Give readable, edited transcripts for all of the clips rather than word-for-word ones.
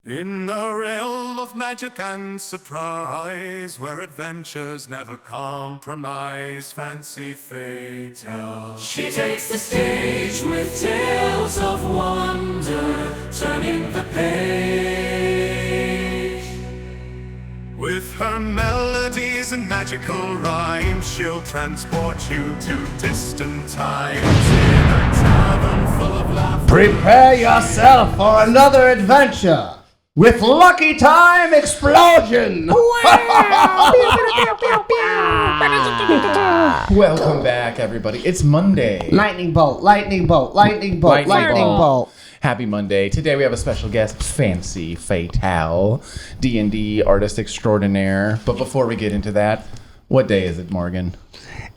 In the realm of magic and surprise, where adventures never compromise, fancy Fatale. She takes the stage with tales of wonder, turning the page. With her melodies and magical rhymes, she'll transport you to distant times in a tavern full of laughter. Prepare yourself for another adventure with Lucky Time Explosion! Welcome back, everybody. It's Monday. Lightning bolt, lightning bolt, lightning bolt, lightning bolt. Happy Monday. Today we have a special guest, Fancy Fatale, D&D artist extraordinaire. But before we get into that, what day is it, Morgan?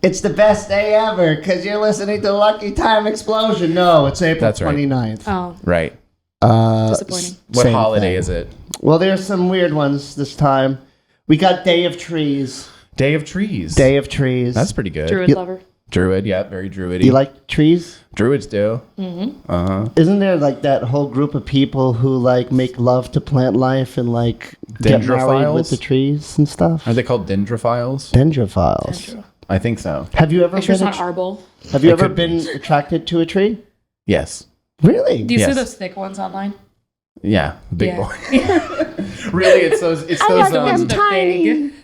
It's the best day ever, because you're listening to Lucky Time Explosion. No, it's April That's right. 29th. Oh, Right. disappointing. What Same holiday thing. is it? Well, there's some weird ones this time. We got Day of Trees. Day of Trees. Day of Trees. That's pretty good. Druid You- lover. Druid, yeah, very druidy. You like trees? Druids do. Isn't there like that whole group of people who like make love to plant life and like get married with Dendrophiles? the trees and stuff? Are they called dendrophiles? Dendrophiles. I think so. Have you ever Make sure it's been? not arbol. Have you It ever could be. been attracted to a tree? Yes. Really? Do you see Yes. those thick ones online? Yeah. Big Yeah. boy. Really, it's those. It's those. The ones that big.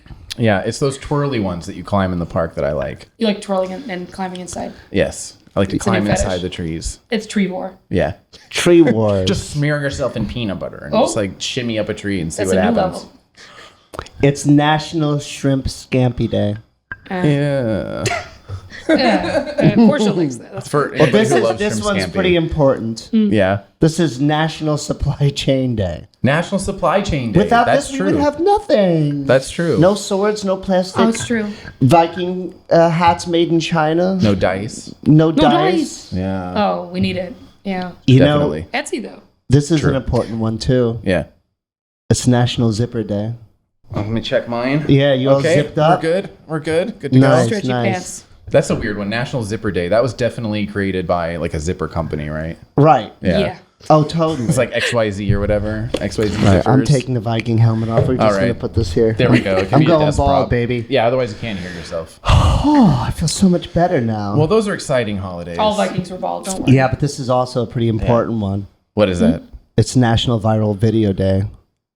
Yeah, it's those twirly ones that you climb in the park that I like. You like twirling and climbing inside. Yes, I like to It's a new climb inside fetish. the trees. It's Treevore. Yeah, Tree wars. just smear yourself in peanut butter and Oh. just like shimmy up a tree and see That's what a new happens. level. It's National Shrimp Scampi Day. Yeah, Portia likes that. That's for anybody This who is loves this shrimp one's scampi. pretty important. Yeah, This is National Supply Chain Day. National Supply Chain Day. Without That's this, true. we would have nothing. That's true. No swords, no plastic. oh, it's true. Viking hats made in China. No dice. No No dice. dice. Yeah, Oh, we need it. Yeah. You definitely. know, Etsy though. this is True. an important one too. Yeah. It's National Zipper Day. Let me check mine. Yeah, you all Okay, zipped up. we're good. We're good. Good to Nice. go. Stretchy nice. pants. That's a weird one. National Zipper Day. That was definitely created by like a zipper company, right? Right. Yeah. Oh, totally. It's like XYZ or whatever. XYZ Right, I'm zippers. taking the Viking helmet off. We're just All going right. to put this here. There we go. It can I'm be a going desk bald, prop. baby. Yeah, otherwise you can't hear yourself. Oh, I feel so much better now. Well, those are exciting holidays. All Vikings were bald. Don't worry. yeah, but this is also a pretty important one. What is that? It's National Viral Video Day.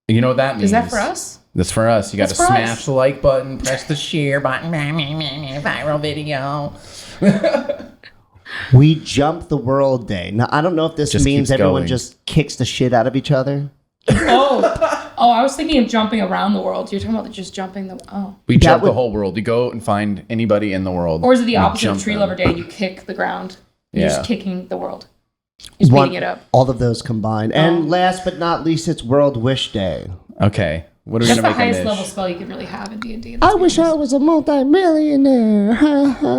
You know what that means? Is that for us? That's for us. You got to That's for smash us. the like button, press the share button, viral video. We Jump the World Day. Now, I don't know if this Just means keeps everyone going. just kicks the shit out of each other. Oh, I was thinking of jumping around the world. You're talking about just jumping the. Oh. We jump would- the whole world. You go and find anybody in the world. Or is it the and opposite jump of Tree them. Lover Day? You kick the ground. You're Yeah. just kicking the world. You're just beating it up. All of those combined. And last but not least, it's World Wish Day. Okay. What are we That's going the to make highest a level dish? spell you can really have in D&D. I wish I was a multi-millionaire.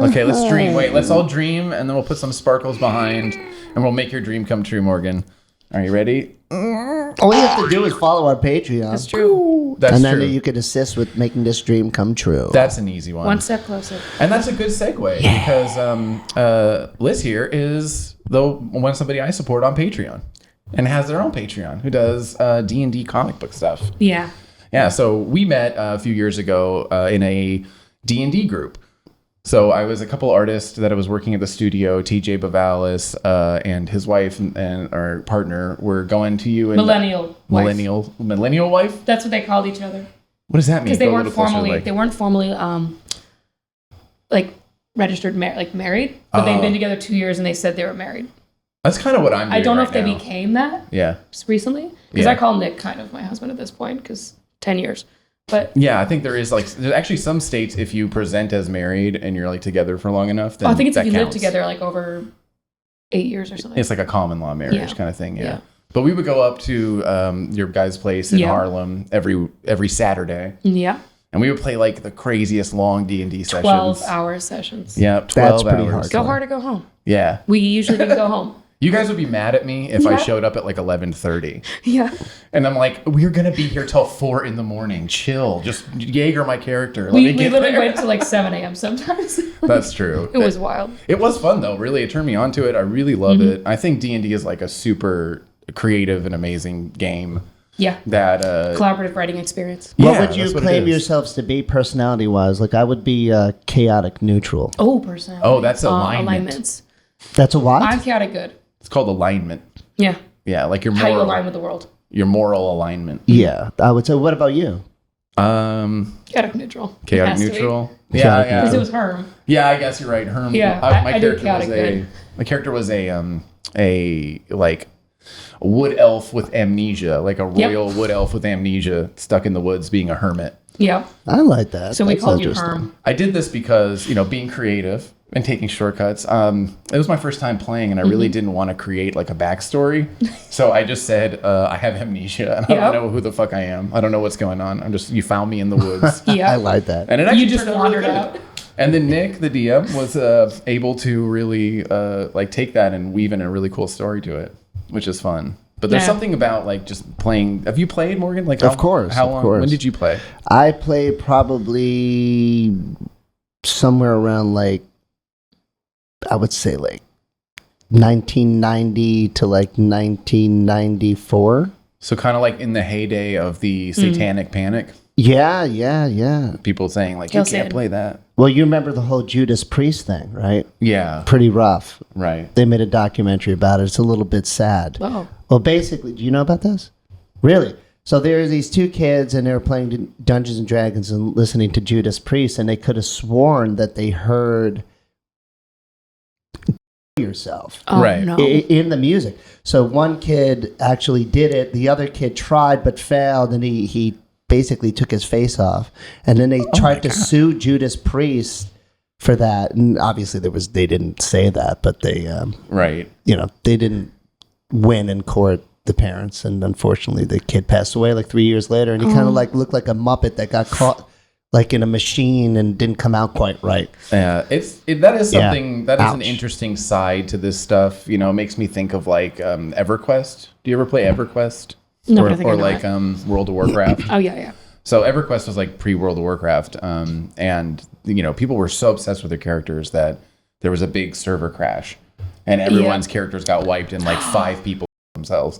Okay, let's dream. Wait, let's all dream, and then we'll put some sparkles behind, and we'll make your dream come true, Morgan. Are you ready? All you have to do is follow our Patreon. That's true. That's and then true. you could assist with making this dream come true. That's an easy one. One step closer. And that's a good segue because Liz here is one somebody I support on Patreon and has their own Patreon who does D&D comic book stuff. Yeah. Yeah, so we met a few years ago in a D&D group. So I was a couple artists that I was working at the studio. TJ Bavalis and his wife and our partner were going to you and Millennial wife. millennial wife. That's what they called each other. What does that mean? Because they Go a weren't little closer, formally like- they weren't formally like registered married, but they've been together 2 years and they said they were married. That's kind of what I'm doing I don't know right if they now. became that Yeah. just recently because Yeah. I call Nick kind of my husband at this point because 10 years. But Yeah, I think there's actually some states if you present as married and you're like together for long enough, then I think it's if that you live counts. together like over 8 years or something. It's like a common law marriage Yeah. kind of thing, yeah. Yeah. But we would go up to your guys' place in Yeah. Harlem every Saturday, Yeah. and we would play like the craziest long D&D sessions. 12-hour sessions. Yeah, 12 pretty hours. hard. Go hard or go home. Yeah. We usually didn't go home. You guys would be mad at me if I Yeah. showed up at like 11:30. Yeah. And I'm like, we're going to be here till 4 a.m. Chill. Just Jaeger my character. Let We me get literally there. went to like 7 a.m. sometimes. That's true. It was wild. It was fun though. Really, it turned me onto it. I really love Mm-hmm. it. I think D&D is like a super creative and amazing game. Yeah. That Collaborative writing experience. What Yeah, would you that's what it claim is. yourselves to be personality-wise? Like, I would be chaotic neutral. Oh, personality. Oh, that's alignment. Alignments. That's a what? I'm chaotic good. It's called alignment. Yeah. Yeah, like your How you moral, align with the world. your moral alignment. Yeah, I would say. What about you? Chaotic neutral. Chaotic Has to be. neutral. Chaotic Yeah, Because it yeah. was Herm. Yeah, I guess you're right. Herm. Yeah, my I do character was chaotic good. my character was a like wood elf with amnesia, like a Yep. royal wood elf with amnesia, stuck in the woods being a hermit. Yeah. I like that. So we That's called you interesting. Herm. I did this because, being creative and taking shortcuts. It was my first time playing, and I really didn't want to create like a backstory. So I just said, I have amnesia, and I Yep. don't know who the fuck I am. I don't know what's going on. You found me in the woods. Yeah. I like that. And it actually You just turned out really wandered good. out. And then Nick, the DM, was able to really like take that and weave in a really cool story to it, which is fun. But there's Yeah. something about like just playing. Have you played, Morgan? Like, Of course, How of long? course. When did you play? I played probably somewhere around like, I would say like 1990 to like 1994. So kind of like in the heyday of the Satanic Panic. Yeah, yeah, yeah. People saying like, Hail you can't Satan. play that. Well, you remember the whole Judas Priest thing, right? Yeah. Pretty rough. Right. They made a documentary about it. It's a little bit sad. Oh. Well, basically, do you know about this? Really? So there's these two kids, and they were playing Dungeons and Dragons and listening to Judas Priest, and they could have sworn that they heard yourself Oh, Right. no. in the music. So one kid actually did it. The other kid tried but failed, and he basically took his face off. And then they tried to sue Judas Priest for that. And obviously they didn't say that, but they Right. they didn't win in court, the parents, and unfortunately the kid passed away like 3 years later, and he kind of like looked like a Muppet that got caught like in a machine and didn't come out quite right. Yeah, that is something that is an Ouch. interesting side to this stuff. It makes me think of like EverQuest. Do you ever play EverQuest? No, or, I think I or know like it. World of Warcraft. Oh, yeah, yeah. So EverQuest was like pre-World of Warcraft, and people were so obsessed with their characters that there was a big server crash, and everyone's characters got wiped, and like 5 people themselves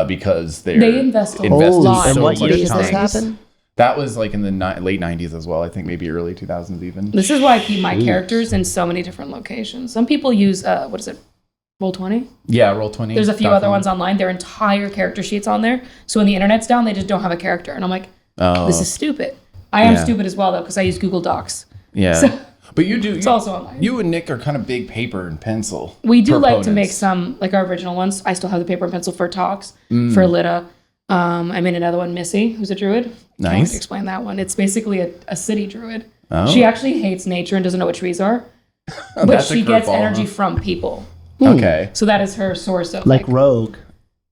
because they invest a invested lot and so what much year did time. this happen? That was like in the late 90s as well. I think maybe early 2000s even. This is why I keep my characters in so many different locations. Some people use, what is it? Roll20? Yeah, Roll20. There's a few other ones online. Their entire character sheet's on there. So when the internet's down, they just don't have a character. And I'm like, Oh, this is stupid. I am Yeah. stupid as well, though, because I use Google Docs. yeah. So- But you do. It's also online. You and Nick are kind of big paper and pencil. We do like to make proponents. some, like our original ones. I still have the paper and pencil for talks, for Lita. I made another one, Missy, who's a druid. I want Nice. to explain that one. It's basically a city druid. Oh. She actually hates nature and doesn't know what trees are. But That's a she gets curveball, energy huh? from people. Okay. So that is her source of Like Rogue.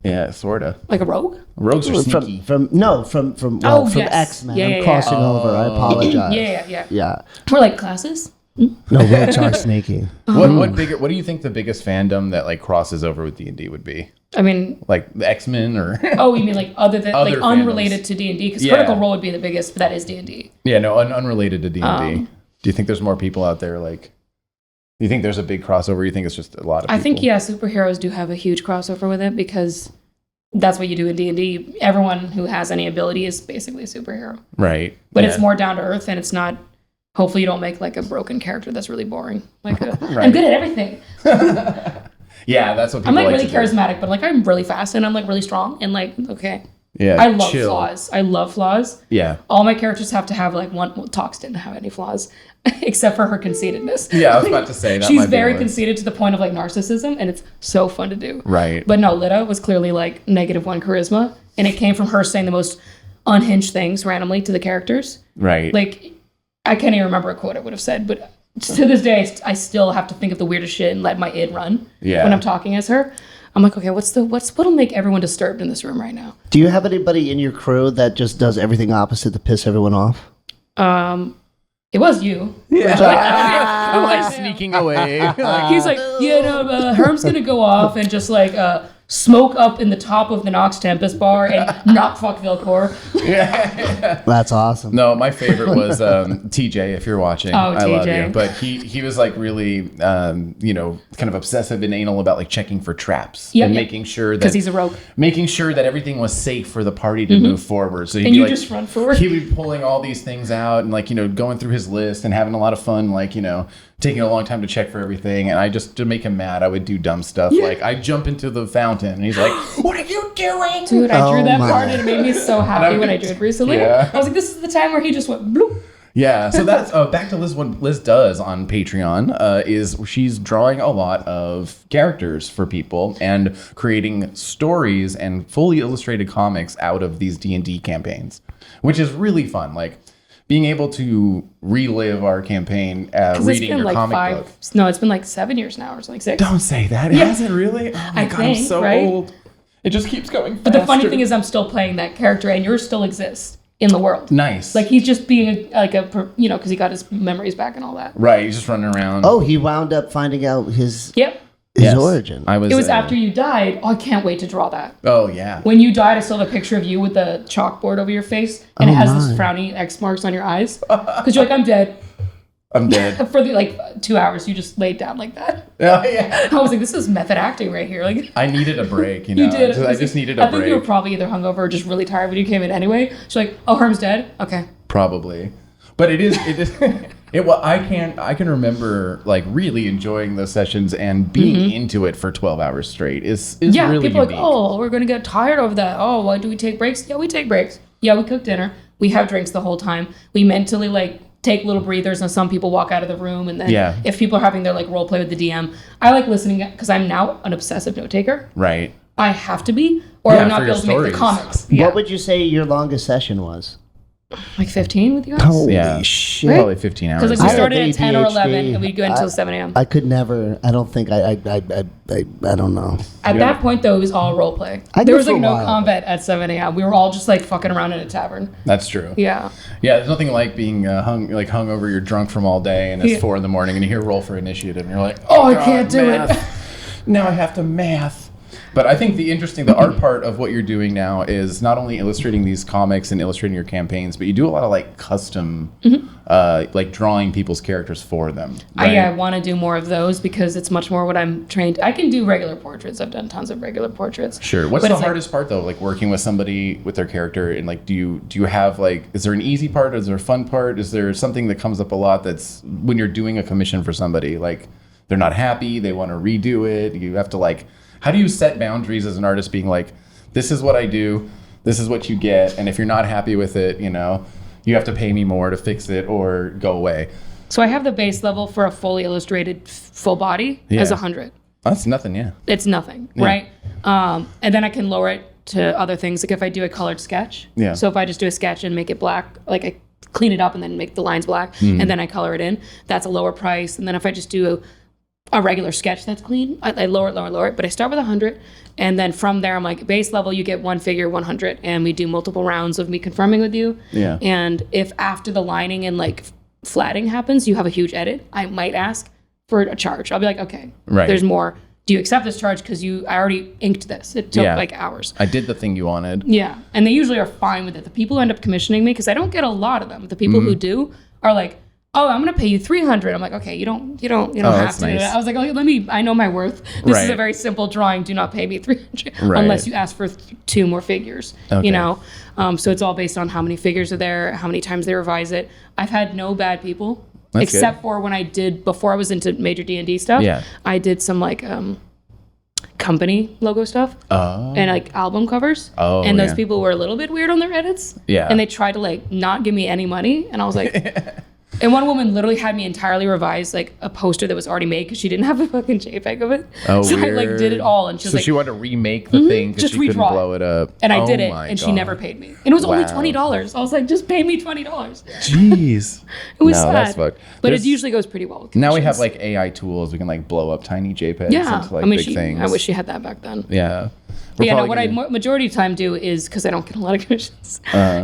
Yeah, sorta. like a rogue? Rogues are sneaky. From Oh, yes. X-Men. Yeah, I'm yeah, crossing yeah. over. I apologize. Yeah. Yeah. We're like classes. No, rogues are sneaky. What do you think the biggest fandom that like crosses over with D&D would be? I mean, Like the X-Men or oh, you mean like other than Other like fandoms. unrelated to D&D? Because Yeah. Critical Role would be the biggest, but that is D&D. Yeah, no, unrelated to D&D. Do you think there's more people out there like do you think there's a big crossover? You think it's just a lot of people? I think superheroes do have a huge crossover with it because that's what you do in D&D. Everyone who has any ability is basically a superhero. Right. But Yeah. it's more down to earth and it's not. Hopefully, you don't make like a broken character that's really boring. Like, I'm Right. good at everything. Yeah, that's what people I'm like like really to do. charismatic, but like I'm really fast and I'm like really strong and like okay. Yeah. I love chill. flaws. I love flaws. Yeah. All my characters have to have like one. Well, Tox didn't have any flaws, except for her conceitedness. Yeah, I was about to say that. She's might be very one. conceited to the point of like narcissism, and it's so fun to do. Right. But no, Lita was clearly like -1 charisma, and it came from her saying the most unhinged things randomly to the characters. Right. Like, I can't even remember a quote I would have said, but to this day, I still have to think of the weirdest shit and let my id run Yeah. when I'm talking as her. I'm like, okay, what'll make everyone disturbed in this room right now? Do you have anybody in your crew that just does everything opposite to piss everyone off? It was you. I'm like sneaking away. He's like, Herm's gonna go off and just like smoke up in the top of the Nox Tempest bar and not fuck Vilcor. That's awesome. No, my favorite was TJ. If you're watching, Oh, I love TJ. you. But he was like really, kind of obsessive and anal about like checking for traps and making sure that because he's a rogue, making sure that everything was safe for the party to move forward. So he'd and be you like, just run forward. He'd be pulling all these things out and like going through his list and having a lot of fun, like taking a long time to check for everything. And I just to make him mad, I would do dumb stuff like I jump into the fountain and he's like, "What are you doing?" Dude, I drew that my. part and it made me so happy when I drew it recently. Yeah. I was like, this is the time where he just went bloop. Yeah, so that's back to Liz. What Liz does on Patreon is she's drawing a lot of characters for people and creating stories and fully illustrated comics out of these D&D campaigns, which is really fun. Like being able to relive our campaign reading your comic book. No, it's been like 7 years now or something, 6. Don't say that. It hasn't really. Oh my God, I'm so old. It just keeps going faster. But the funny thing is I'm still playing that character and yours still exists in the world. Nice. Like he's just being because he got his memories back and all that. Right, he's just running around. Oh, he wound up finding out his Yes. origin. It It was after you died. Oh, I can't wait to draw that. Oh, yeah. When you died, I still have a picture of you with the chalkboard over your face, and it has this frowny X marks on your eyes. Because you're like, I'm dead. I'm dead. For the 2 hours, you just laid down like that. Oh, yeah. I was like, this is method acting right here. Like I needed a break, you did. I just needed a break. I think you were probably either hungover or just really tired when you came in anyway. She's like, oh, Herm's dead? Okay. Probably. But it is I can remember like really enjoying those sessions and being into it for 12 hours straight is really people are unique. like, oh, we're gonna get tired over that. Oh, why do we take breaks? Yeah, we take breaks. Yeah, we cook dinner. We have drinks the whole time. We mentally take little breathers, and some people walk out of the room, and then if people are having their role play with the DM, I like listening because I'm now an obsessive note taker. Right. I have to be, or I'm not be able to make the comics. Yeah. What would you say your longest session was? Like 15 with you guys? Holy shit. Right? Probably 15 hours. Because I we have started at 10 or ADHD. 11, and we'd go until 7 a.m. I could never. I don't think. I don't know. At that point, though, it was all role play. I There did was for a no while. combat at 7 a.m. We were all just fucking around in a tavern. That's true. Yeah. Yeah, there's nothing like being hung over. You're drunk from all day, and it's 4 a.m, and you hear roll for initiative, and you're like, Oh, I God, can't do it. math. Now I have to math. But I think the art part of what you're doing now is not only illustrating these comics and illustrating your campaigns, but you do a lot of custom, drawing people's characters for them. Right? I want to do more of those because it's much more what I'm trained. I can do regular portraits. I've done tons of regular portraits. Sure. What's But the it's hardest part though? Working with somebody with their character, and do you have is there an easy part? Is there a fun part? Is there something that comes up a lot that's when you're doing a commission for somebody, they're not happy, they want to redo it. You have to how do you set boundaries as an artist, being this is what I do, this is what you get, and if you're not happy with it, you have to pay me more to fix it or go away. So I have the base level for a fully illustrated full body as 100. That's nothing, yeah. It's nothing, right? And then I can lower it to other things. If I do a colored sketch. Yeah. So if I just do a sketch and make it black, I clean it up and then make the lines black, and then I color it in, that's a lower price. And then if I just do a regular sketch that's clean, I lower it, but I start with 100, and then from there I'm base level, you get one figure 100, and we do multiple rounds of me confirming with you. Yeah. And if after the lining and flatting happens, you have a huge edit, I might ask for a charge. I'll be okay, right, there's more. Do you accept this charge? Because I already inked this. It took hours. I did the thing you wanted. Yeah, and they usually are fine with it. The people who end up commissioning me, because I don't get a lot of them. The people who do are oh, I'm gonna pay you $300. I'm okay, you don't have that's to do nice. that. I was I know my worth. This is a Right. very simple drawing. Do not pay me $300 Right. unless you ask for 2 more figures. Okay. So it's all based on how many figures are there, how many times they revise it. I've had no bad people, That's except good. for when I did before I was into major D&D stuff. Yeah. I did some company logo stuff and album covers. Oh, and those yeah. people were a little bit weird on their edits. Yeah. And they tried to not give me any money, and I was and one woman literally had me entirely revise a poster that was already made because she didn't have a fucking JPEG of it. Oh, so weird. I did it all, and she was so she wanted to remake the thing because just she couldn't redraw it. blow it up. and I did Oh it, my and she God. never paid me. And it was only Wow. $20. I was just pay me $20. Jeez. It was No, sad. that's fucked. But There's- it usually goes pretty well with Now we have commissions. AI tools. We can blow up tiny JPEGs Yeah, into big things. I wish she had that back then. Yeah. But yeah, no, probably what I gonna- majority of the time do is, because I don't get a lot of commissions,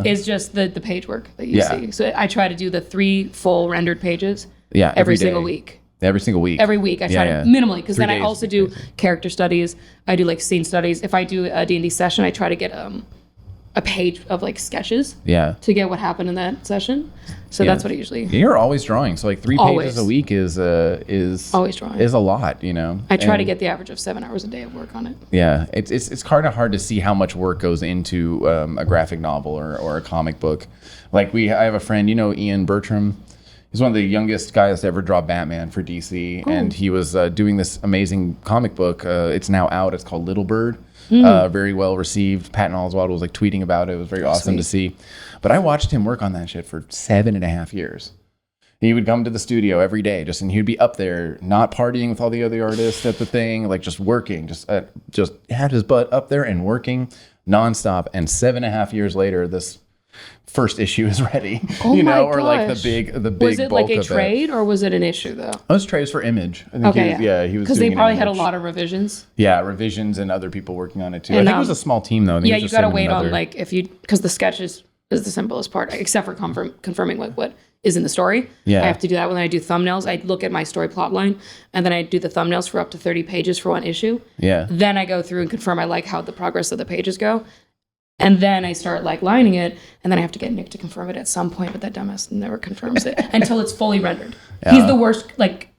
is just the page work that you Yeah. see. So I try to do the 3 full rendered pages Yeah, every day. single week. Every single week. Every week I try Yeah, to minimally, because 3 then I days also would be do crazy. character studies. I do like scene studies. If I do a D&D session, I try to get a page of like sketches Yeah. to get what happened in that session. So Yeah. that's what I usually. You're always drawing. So like 3 Always. pages a week is Always drawing. is a lot, you know. I try to And, get the average of 7 hours a day of work on it. Yeah, it's kind of hard to see how much work goes into a graphic novel or a comic book. Like I have a friend, you know, Ian Bertram. He's one of the youngest guys to ever draw Batman for DC, and he was doing this amazing comic book. It's now out. It's called Little Bird. Very well received. Patton Oswalt was like tweeting about it. It was very awesome to see. But I watched him work on that shit for 7.5 years. He would come to the studio every day, and he'd be up there, not partying with all the other artists at the thing, like just working, just had his butt up there and working nonstop. And 7.5 years later, this first issue is ready. Oh you know, my or like gosh. the big Was it bulk like a of trade or was it an issue though? It was trades for Image. I think Okay, he was because they doing an probably had a Image. lot of revisions. Yeah, revisions and other people working on it too. And, I think it was a small team though. I think it Yeah, was you just got to him and wait on another- like because the sketches is the simplest part, except for confirming like what is in the story. Yeah. I have to do that when I do thumbnails. I look at my story plot line and then I do the thumbnails for up to 30 pages for one issue. Yeah. Then I go through and confirm I like how the progress of the pages go. And then I start like lining it, and then I have to get Nick to confirm it at some point, but that dumbass never confirms it until it's fully rendered. He's the worst. Like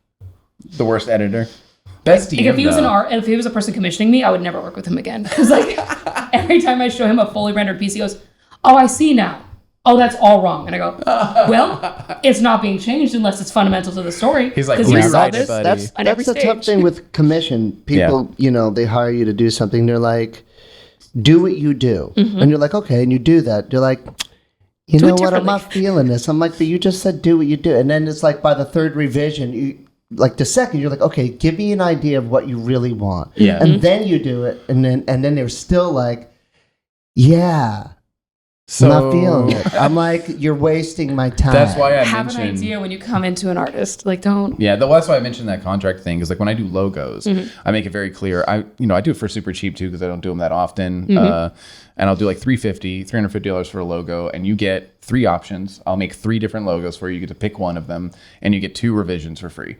The worst editor. Best DM, if he was an though. if he was a person commissioning me, I would never work with him again. Because like every time I show him a fully rendered piece, he goes, "Oh, I see now. Oh, that's all wrong." And I go, "Well, it's not being changed unless it's fundamental to the story." He's like, 'Cause you "Rewrite saw it, this buddy." That's on every the tough stage. thing with commission. People, you know, they hire you to do something. They're like, do what you do. And you're like, okay. And you do that. They're like, you Do know it what? I'm differently. not feeling this. I'm like, but you just said do what you do. And then it's like by the third revision, like the second, you're like, okay, give me an idea of what you really want. Yeah. And then you do it. And then they're still like, yeah, So I'm not feeling it. I'm like, you're wasting my time. That's why I Have an mentioned. idea when you come into an artist. Like, don't. Yeah, that's why I mentioned that contract thing. Because like when I do logos, Mm-hmm. I make it very clear. I do it for super cheap too because I don't do them that often. Mm-hmm. And I'll do like $350 for a logo, and you get 3 options. I'll make 3 different logos for you. You get to pick one of them, and you get 2 revisions for free.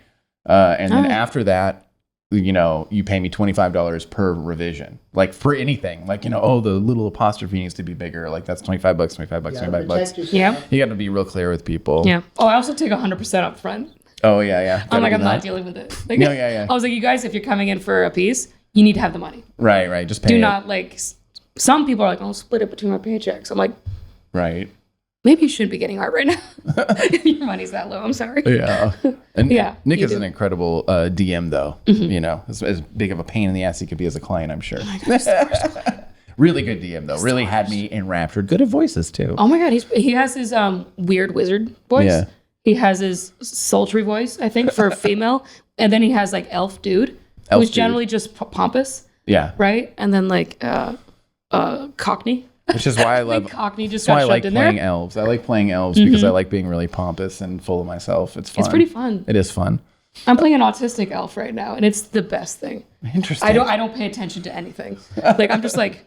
And then after that, you pay me $25 per revision, like for anything. Like the little apostrophe needs to be bigger. Like that's $25, $25. Yeah. You got to be real clear with people. Yeah. Oh, I also take 100% up front. Oh yeah. I'm like, Gotta I'm do not that. dealing with it. Like, No, yeah. I was like, you guys, if you're coming in for a piece, you need to have the money. Right. Just pay Do it. not like. Some people are like, I'll split it between my paychecks. I'm like, Right. maybe you shouldn't be getting art right now. If your money's that low. I'm sorry. Yeah. And Yeah, Nick you is do. an incredible DM, though. As big of a pain in the ass he could be as a client, I'm sure. Really good DM, though. Really had me enraptured. Good at voices, too. Oh my God, he has his weird wizard voice. Yeah. He has his sultry voice, I think, for female, and then he has like elf dude, Elf who's dude. generally just pompous, Yeah. right? And then like Cockney. Which is why I love. Cockney just That's why got I like shoved in playing there. elves. I like playing elves because I like being really pompous and full of myself. It's fun. It's pretty fun. It is fun. I'm playing an autistic elf right now, and it's the best thing. Interesting. I don't pay attention to anything. Like I'm just like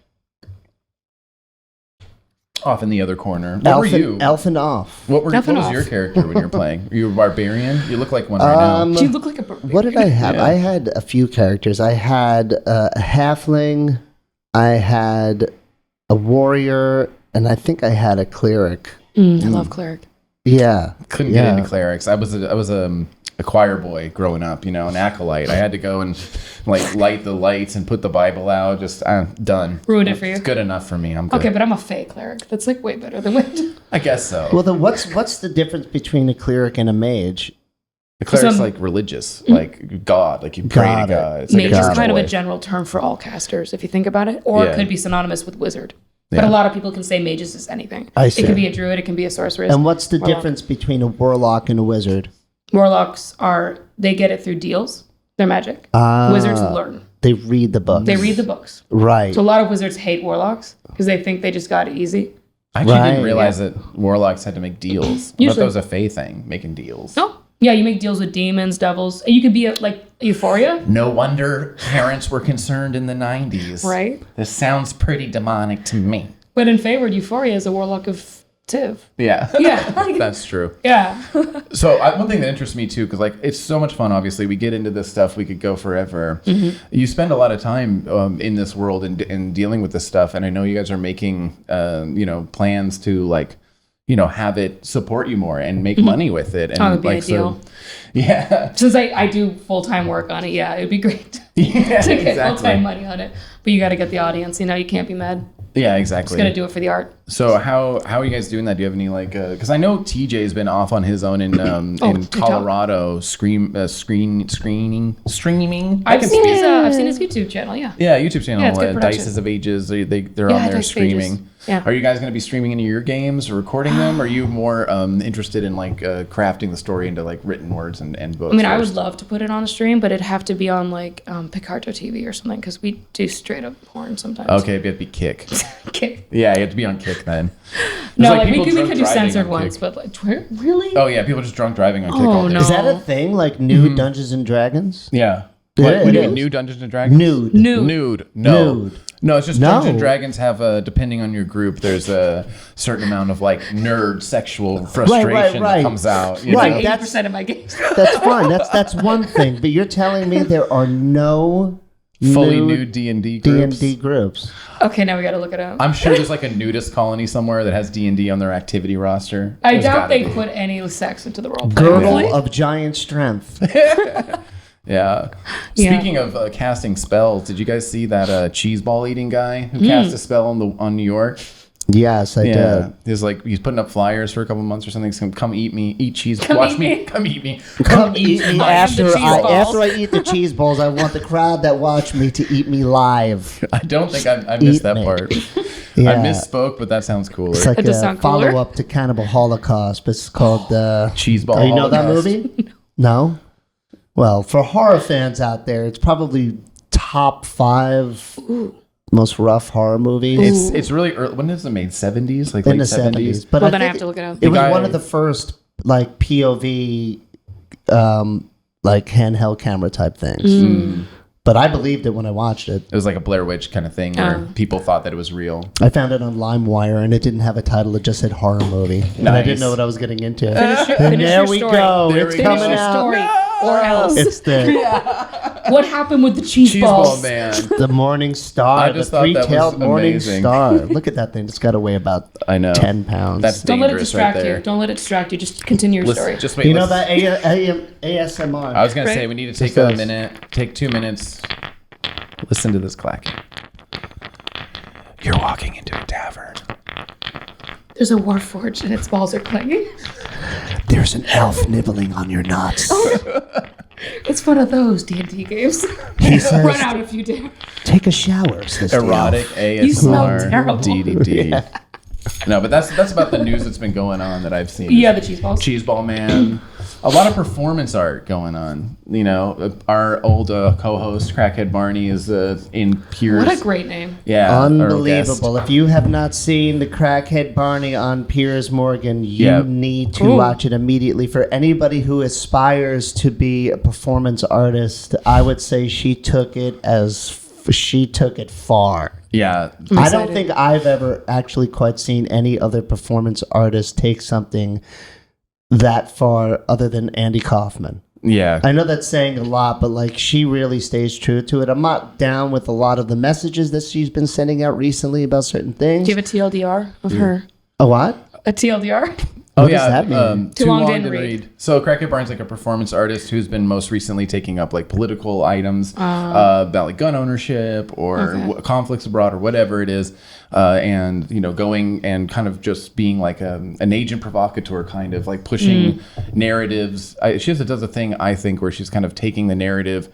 Off in the other corner. What were you? Elfin off. What Elfin was off. your character when you're playing? Were you a barbarian? You look like one right now. do you look like a barbarian? What did I have? Yeah. I had a few characters. I had a halfling. I had a warrior, and I think I had a cleric. I love cleric. Yeah. Couldn't get into clerics. I was a choir boy growing up, an acolyte. I had to go and like light the lights and put the Bible out. Just done. Ruined it for you. It's good enough for me. I'm good. Okay, but I'm a fey cleric. That's like way better than what. I guess so. Well, then what's the difference between a cleric and a mage? the cleric's some- like religious, like God, like you pray Got to it. God. It's like Mage a is church kind of a boy. general term for all casters, if you think about it, or Yeah. it could be synonymous with wizard. But Yeah. a lot of people can say mages is anything. I It see. could be a druid, it can be a sorceress. And what's the Warlock. difference between a warlock and a wizard? Warlocks they get it through deals. They're magic. Ah. Wizards learn. They read the book. They read the books. Right. So a lot of wizards hate warlocks because they think they just got it easy. I actually Right. didn't realize that warlocks had to make deals. I thought Usually. that was a Fae thing, making deals. No. Yeah, you make deals with demons, devils. You could be like Euphoria, No wonder parents were concerned in the 90s. right? This sounds pretty demonic to me. But in Favored, Euphoria is a warlock of Yeah. Yeah. That's true. Yeah. So one thing that interests me too, because like it's so much fun. Obviously, we get into this stuff, we could go forever. You spend a lot of time in this world and dealing with this stuff, and I know you guys are making plans to like have it support you more and make money with it. And That would be like ideal. so, yeah. Since I do full-time work on it, yeah, it'd be great Yeah, to get exactly. full-time money on it. But you got to get the audience. You can't be mad. Yeah, exactly. Just got to do it for the art. So how are you guys doing that? Do you have any like? Because I know TJ's been off on his own in Colorado, streaming. I've seen speak. I've seen his YouTube channel. Yeah. Yeah, YouTube channel. Yeah, it's good production. Dices of Ages. They're on there Dice of streaming. Ages. Yeah. Are you guys going to be streaming any of your games or recording them? Or are you more interested in like crafting the story into like written words and books? I mean, I would first? love to put it on a stream, but it'd have to be on like Picarto TV or something because we do straight up porn sometimes. Okay, it'd be Kick. Okay. Yeah, you have to be on Kick then. No, There's, like we people could drunk do driving censored on ones, Kick. but like really? Oh yeah, people just drunk driving on Kick Oh, all day. no. Is that a thing? Like nude Dungeons and Dragons? Yeah. Yeah, What, it you is. new Dungeons and Dragons? Nude. Nude. No. Nude. No, it's just No. Dungeons and Dragons have depending on your group, there's a certain amount of like nerd sexual frustration right. that comes out. You Right. know? 80% of my games. That's fine. That's one thing. But you're telling me there are no Fully nude D&D groups. D&D groups. Okay, now we got to look it up. I'm sure there's like a nudist colony somewhere that has D&D on their activity roster. I There's doubt gotta they be. put any sex into the role. Girdle of giant strength. Yeah. Yeah. Speaking of casting spells, did you guys see that cheeseball eating guy who cast a spell on New York? Yes, I did. He's like he's putting up flyers for a couple months or something. He's gonna come eat me, eat cheese. Come Watch eat me. me. Come eat me. Come eat me after the cheese balls. I eat the cheese balls. I want the crowd that watch me to eat me live. I don't think I missed that me. part. Yeah. I misspoke, but that sounds cooler. It's like That does a sound cooler. follow up to Cannibal Holocaust, but it's called Cheeseball. Oh, you know that Holocaust. movie? No. Well, for horror fans out there, it's probably top 5 most rough horror movies It's really early. When is it made? 70s, like in late the 70s. 70s. But Well, then I think have to look it up. It was guy- one of the first like POV, like handheld camera type things. But I believed it when I watched it. It was like a Blair Witch kind of thing where people thought that it was real. I found it on LimeWire, and it didn't have a title; it just said horror movie, and I didn't know what I was getting into. Finish And there your we story. go. There It's we go. coming Finish your out. story. Or else. It's the What happened with the cheese Cheeseball balls? man. the Morning Star, I the just thought that was three-tailed Morning amazing. Star. Look at that thing; it's got to weigh about I know. 10 pounds. That's Don't let it dangerous right distract there. you. Don't let it distract you. Just continue your story. Just wait. you know let's- that ASMR. I was gonna Right. say we need to take Just a us. minute, take 2 minutes. Listen to this clacking. You're walking into a tavern. There's a warforged and its balls are clanging. There's an elf nibbling on your nuts. It's one of those D&D games. He says, Run out if you dare. "Take a shower," says the elf. Erotic You smell ASMR terrible. DDD. No, but that's about the news that's been going on that I've seen. Yeah, the cheese balls. Cheeseball man. A lot of performance art going on. You know, our old co-host Crackhead Barney is in Piers. What a great name. Yeah, our Unbelievable. If you have not seen the Crackhead Barney on Piers Morgan, you Yeah. need to Ooh. watch it immediately. For anybody who aspires to be a performance artist, I would say she took it far. Yeah, I'm I don't excited. think I've ever actually quite seen any other performance artist take something that far other than Andy Kaufman. yeah. I know that's saying a lot, but like she really stays true to it. I'm not down with a lot of the messages that she's been sending out recently about certain things. Do you have a TLDR of her? A what? A TLDR? What does that mean? Too long didn't read. So Crackhead Barney's like a performance artist who's been most recently taking up like political items about like gun ownership or conflicts abroad or whatever it is, and you know going and kind of just being like an agent provocateur, kind of like pushing narratives. She does a thing I think where she's kind of taking the narrative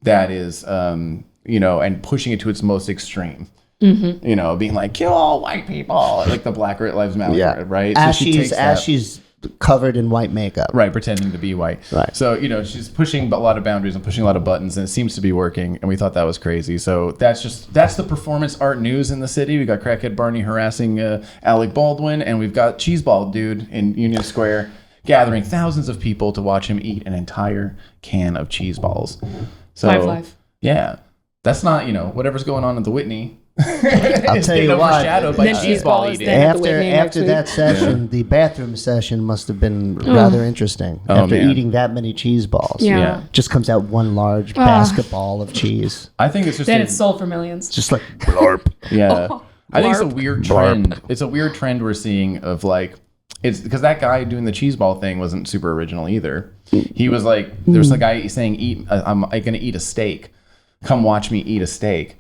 that is you know and pushing it to its most extreme. You know, being like kill all white people, like the Black Lives Matter, right? As she takes she's covered in white makeup. Right, pretending to be white. Right. So, you know, she's pushing a lot of boundaries and pushing a lot of buttons, and it seems to be working, and we thought that was crazy. So that's the performance art news in the city. We got Crackhead Barney harassing Alec Baldwin, and we've got Cheeseball dude in Union Square gathering thousands of people to watch him eat an entire can of cheese balls. So, Live. yeah. That's not, you know, whatever's going on at the Whitney. I'll tell you what. Overshadowed by Then cheeseball Cheeseball is eating. then- have to wait After next that session, the bathroom session must have been rather interesting. Oh, after man. eating that many cheese balls, Yeah. just comes out one large basketball of cheese. I think it's just Then it's sold for millions. Just like blurp. Yeah. Oh, I think it's a blarp. weird trend. It's a weird trend we're seeing of like, it's because that guy doing the cheeseball thing wasn't super original either. He was like, there's a guy saying, I'm going to eat a steak. Come watch me eat a steak.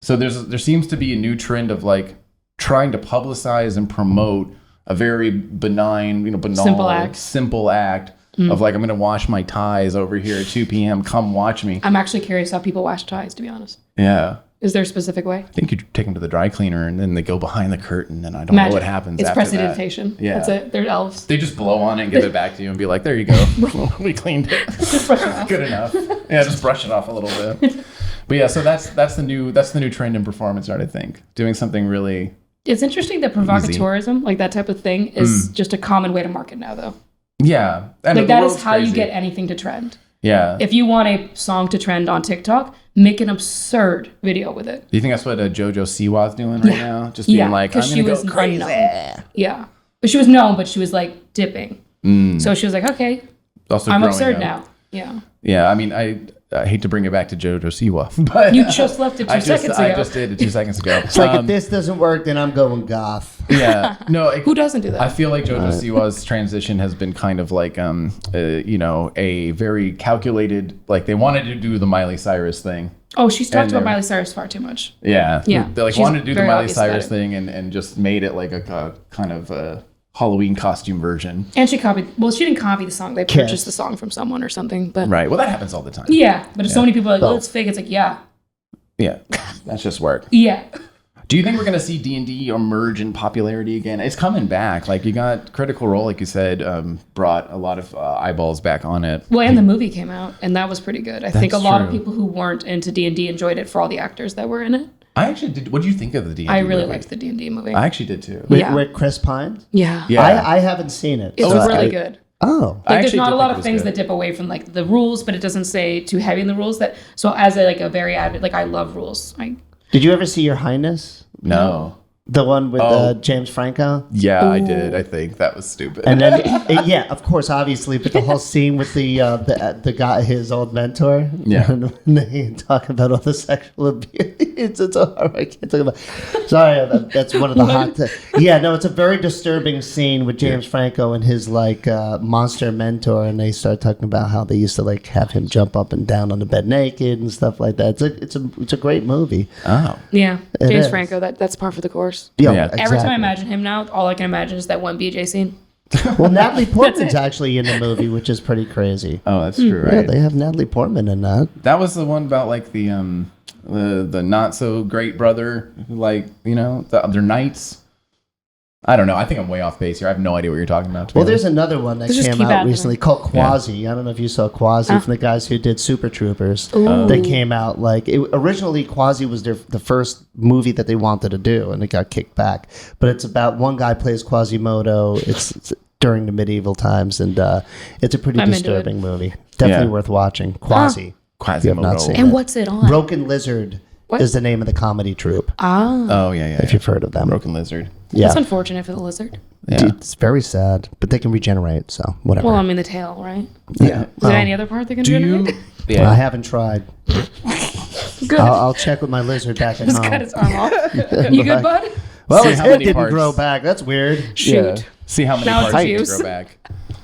So there seems to be a new trend of like trying to publicize and promote a very benign, banal, simple act of like, I'm going to wash my ties over here at 2 p.m. Come watch me. I'm actually curious how people wash ties, to be honest. Yeah. Is there a specific way? I think you take them to the dry cleaner and then they go behind the curtain and I don't know what happens It's after prestidigitation. that. Yeah. That's it. They're elves. They just blow on it and give it back to you and be like, there you go. We cleaned it. Just brush it off. Good enough. Yeah, just brush it off a little bit. But yeah, so that's the new trend in performance art, I think. Doing something really It's interesting that provocateurism, like that type of thing, is just a common way to market now, though. Yeah. And Like the that is world's how you crazy. get anything to trend. Yeah. If you want a song to trend on TikTok, make an absurd video with it. Do you think that's what JoJo Siwa's doing right now? Just being like, I'm because going she to was go crazy. unknown. Yeah, but she was known, but she was like dipping. So she was like, okay, Also I'm growing absurd up. now. Yeah. Yeah, I mean, I hate to bring it back to JoJo Siwa, but You just left it 2 seconds ago. I just did it 2 seconds ago. It's like if this doesn't work, then I'm going goth. Yeah, no. Who doesn't do that? I feel like JoJo Siwa's transition has been kind of like, a very calculated. Like they wanted to do the Miley Cyrus thing. Oh, she's talked And about they're- Miley Cyrus far too much. Yeah, Yeah. They like She's wanted to do the very Miley obvious about Cyrus it. thing and just made it like a kind of a Halloween costume version. And she copied. Well, she didn't copy the song. They Kiss. purchased the song from someone or something. But Right. Well, that happens all the time. yeah, but if so many people are like, Oh. oh, it's fake. It's like, yeah, Yeah, that's just work. yeah. Do you think we're gonna see D&D emerge in popularity again? It's coming back. Like you got Critical Role, like you said, brought a lot of eyeballs back on it. Well, and the movie came out, and that was pretty good. I think a That's lot of true. people who weren't into D&D enjoyed it for all the actors that were in it. I actually did. What do you think of the D&D? I really movie? liked the D&D movie. I actually did too. With, Yeah. with Chris Pine? yeah. Yeah. I haven't seen it. It's so really I- good. Oh. I Like, there's actually not did a lot think it of was things good. that dip away from like the rules, but it doesn't say too heavy in the rules. That so as a very avid, like I love rules. Did you ever see Your Highness? No. The one with Oh. James Franco? Yeah, I did. I think that was stupid. And then, yeah, of course, obviously, but the whole scene with the guy, his old mentor, Yeah. and they talk about all the sexual abuse. It's a horror I can't talk about. Sorry, that's one of the hot. Yeah, no, it's a very disturbing scene with James Franco and his monster mentor, and they start talking about how they used to like have him jump up and down on the bed naked and stuff like that. It's a great movie. oh. Yeah, It James is. Franco. That's par for the course. Yeah, Yeah. exactly. Every time I imagine him now, all I can imagine is that one BJ scene. Well, Natalie Portman's actually in the movie, which is pretty crazy. Oh, that's true, Yeah, right? they have Natalie Portman in that. That was the one about like the not so great brother, like the other knights. I don't know. I think I'm way off base here. I have no idea what you're talking about. to be Well, there's honest. another one that Let's just came keep out happening. recently called Quasi. I don't know if you saw Quasi from the guys who did Super Troopers. They came out originally Quasi was the first movie that they wanted to do, and it got kicked back. But it's about one guy plays Quasimodo. It's during the medieval times, and it's a pretty I'm into disturbing movie. Definitely Yeah. worth watching. Quasi. Quasimodo. You have not seen And it. what's it on? Broken Lizard What? is the name of the comedy troupe. Oh yeah. If you've heard of them. Broken Lizard. Yeah. That's unfortunate for the lizard. Yeah. It's very sad, but they can regenerate, so whatever. Well, I mean the tail, right? yeah. Is there any other part they can Do you? generate? Yeah. I haven't tried. Good. I'll check with my lizard back at Just home. cut his arm off. You good, bud? Well, See his how head many didn't parts- grow back. That's weird. Shoot. Yeah. See how many Now it's parts you can juice. grow back.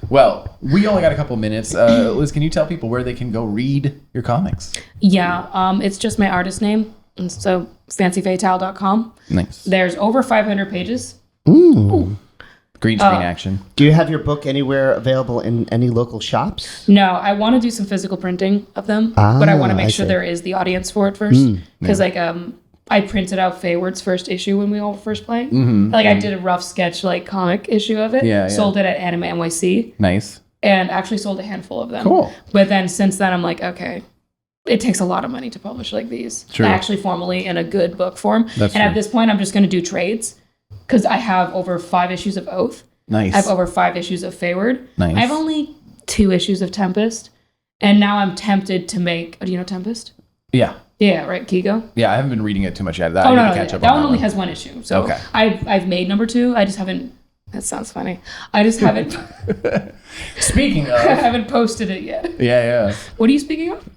Well, we only got a couple minutes. Liz, can you tell people where they can go read your comics? Yeah, it's just my artist name. And so fancyfatale.com. Nice. There's over 500 pages. Green screen action. Do you have your book anywhere available in any local shops? No, I want to do some physical printing of them, but I want to make I sure see. there is the audience for it first. Because I printed out Fayward's first issue when we all were first playing. Like I did a rough sketch comic issue of it. Yeah, yeah. Sold it at Anime NYC Nice. and actually sold a handful of them. Cool. But then since then I'm like, okay, it takes a lot of money to publish like these. True. Actually formally in a good book form. That's and true. at this point I'm just going to do trades because I have over 5 issues of Oath. Nice. I have over 5 issues of Fayward. Nice. I have only 2 issues of Tempest. And now I'm tempted to make, do you know Tempest? Yeah. Yeah, right, Kigo. Yeah, I haven't been reading it too much yet. I Oh need no, to catch up that on one that only one. has one issue. So Okay. I've made number 2. I just haven't. That sounds funny. I just haven't. Speaking I of, haven't posted it yet. yeah. What are you speaking of?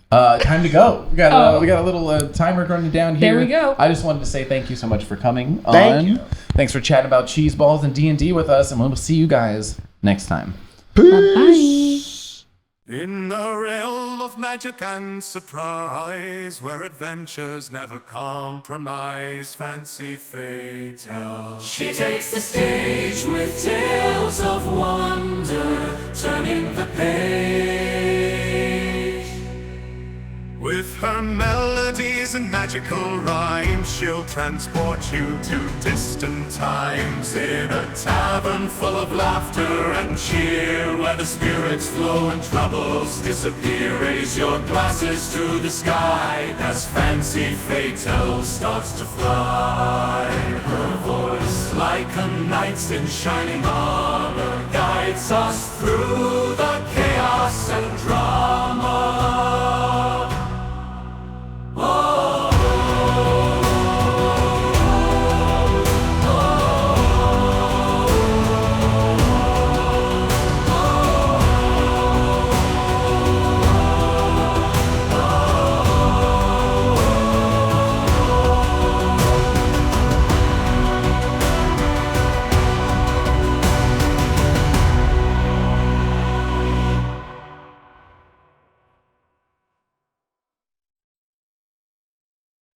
Time to go. We got a little timer running down here. There we go. I just wanted to say thank you so much for coming on. Thank you. Thanks for chatting about Cheeseballs and D&D with us, and we'll see you guys next time. Bye. In the realm of magic and surprise, where adventures never compromise, fancy Fatale. She takes the stage with tales of wonder, turning the page. With her melodies and magical rhymes, she'll transport you to distant times. In a tavern full of laughter and cheer, where the spirits flow and troubles disappear. Raise your glasses to the sky as fancy Fatale starts to fly. Her voice, like a knight's in shining armor, guides us through the chaos and drama.